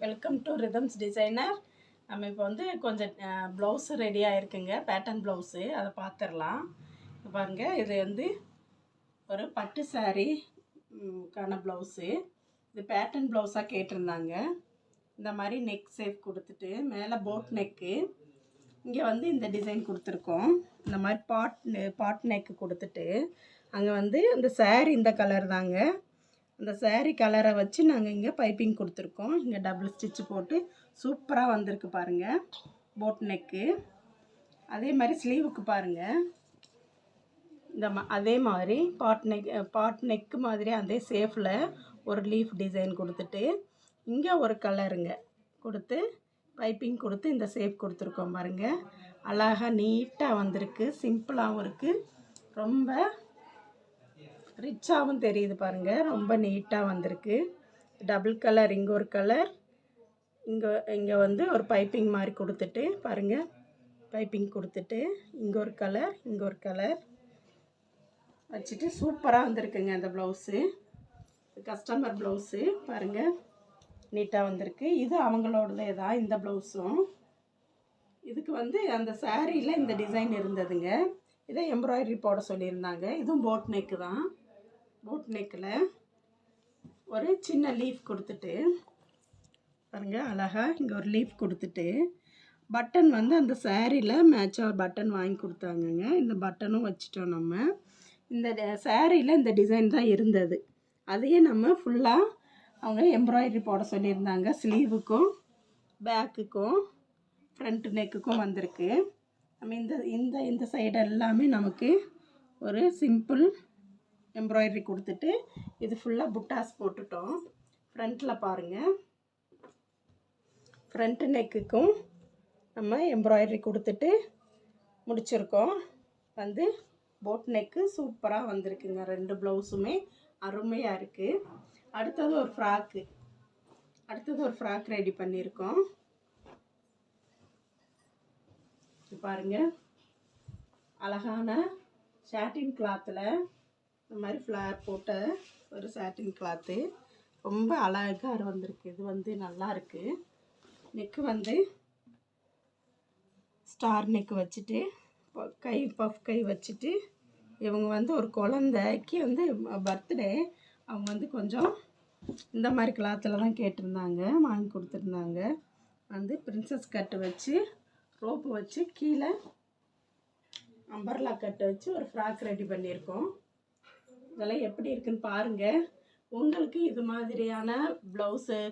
Welcome to rhythms designer. நம்ம இப்போ வந்து கொஞ்சம் ப்ளவுஸு ரெடி ஆகிருக்குங்க, பேட்டர்ன் ப்ளவுஸு. அதை பார்த்துடலாம். பாருங்கள், இது வந்து ஒரு பட்டு சாரீ கான ப்ளவுஸு. இது பேட்டர்ன் ப்ளவுஸாக கேட்டிருந்தாங்க. இந்த மாதிரி நெக் ஷேப் கொடுத்துட்டு மேலே போட் நெக்கு, இங்கே வந்து இந்த டிசைன் கொடுத்துருக்கோம். இந்த மாதிரி பாட் நெக்கு கொடுத்துட்டு அங்கே வந்து இந்த சாரீ இந்த கலர் தாங்க. அந்த சாரீ கலரை வச்சு நாங்கள் இங்கே பைப்பிங் கொடுத்துருக்கோம். இங்கே டபுள் ஸ்டிச்சு போட்டு சூப்பராக வந்திருக்கு பாருங்கள் போட் நெக்கு. அதே மாதிரி ஸ்லீவுக்கு பாருங்கள், அதே மாதிரி பாட் நெக்கு மாதிரி அதே சேஃபில் ஒரு லீஃப் டிசைன் கொடுத்துட்டு இங்கே ஒரு கலருங்க கொடுத்து பைப்பிங் கொடுத்து இந்த ஷேப் கொடுத்துருக்கோம் பாருங்கள். அழகாக நீட்டாக வந்திருக்கு, சிம்பிளாகவும் இருக்குது, ரொம்ப ரிச்சாகவும் தெரியுது பாருங்கள். ரொம்ப நீட்டாக வந்திருக்கு. டபுள் கலர், இங்கே ஒரு கலர், இங்கே வந்து ஒரு பைப்பிங் மாதிரி கொடுத்துட்டு பாருங்கள், பைப்பிங் கொடுத்துட்டு இங்கே ஒரு கலர், இங்கே ஒரு கலர் வச்சுட்டு சூப்பராக வந்திருக்குங்க அந்த ப்ளவுஸு. கஸ்டமர் ப்ளவுஸு பாருங்கள், நீட்டாக வந்திருக்கு. இது அவங்களோடதே தான் இந்த ப்ளவுஸும். இதுக்கு வந்து அந்த சாரியில் இந்த டிசைன் இருந்ததுங்க. இதை எம்ப்ராய்டரி போட சொல்லியிருந்தாங்க. இதுவும் போட் நெக்கு தான். போட் நெக்கில் ஒரு சின்ன லீஃப் கொடுத்துட்டு பாருங்கள், அழகாக இங்கே ஒரு லீஃப் கொடுத்துட்டு பட்டன் வந்து அந்த சாரியில் மேட்சாக ஒரு பட்டன் வாங்கி கொடுத்தாங்கங்க. இந்த பட்டனும் வச்சுட்டோம். நம்ம இந்த சாரியில் இந்த டிசைன் தான் இருந்தது. அதையே நம்ம ஃபுல்லாக அவங்க எம்ப்ராய்டரி போட சொல்லியிருந்தாங்க. ஸ்லீவுக்கும் பேக்குக்கும் ஃப்ரண்ட் நெக்குக்கும் வந்திருக்கு. நம்ம இந்த சைடு எல்லாமே நமக்கு ஒரு சிம்பிள் எம்ப்ராய்டரி கொடுத்துட்டு இது ஃபுல்லாக புட்டாஸ் போட்டுட்டோம். ஃப்ரண்ட்டில் பாருங்கள், ஃப்ரண்ட் நெக்குக்கும் நம்ம எம்ப்ராய்டரி கொடுத்துட்டு முடிச்சிருக்கோம். வந்து போட் நெக்கு சூப்பராக வந்திருக்குங்க. ரெண்டு ப்ளவுஸுமே அருமையாக இருக்குது. அடுத்தது ஒரு ஃப்ராக் ரெடி பண்ணியிருக்கோம். பாருங்கள், அழகான சாட்டின் கிளாத்தில் இந்த மாதிரி ஃப்ளார் போட்ட ஒரு சாட்டின் கிளாத்து ரொம்ப அழகாக வந்திருக்கு. இது வந்து நல்லா இருக்குது. நெக்கு வந்து ஸ்டார் நெக்கு வச்சுட்டு பஃப் கை வச்சுட்டு இவங்க வந்து ஒரு குழந்தைக்கு வந்து பர்த்டே, அவங்க வந்து கொஞ்சம் இந்த மாதிரி கிளாத்தில் தான் கேட்டிருந்தாங்க, வாங்கி கொடுத்துருந்தாங்க. வந்து பிரின்சஸ் கட்டு வச்சு ரோப்பு வச்சு கீழே அம்பர்லா கட்டு வச்சு ஒரு ஃப்ராக் ரெடி பண்ணியிருக்கோம். இதெல்லாம் எப்படி இருக்குன்னு பாருங்கள். உங்களுக்கு இது மாதிரியான ப்ளவுஸு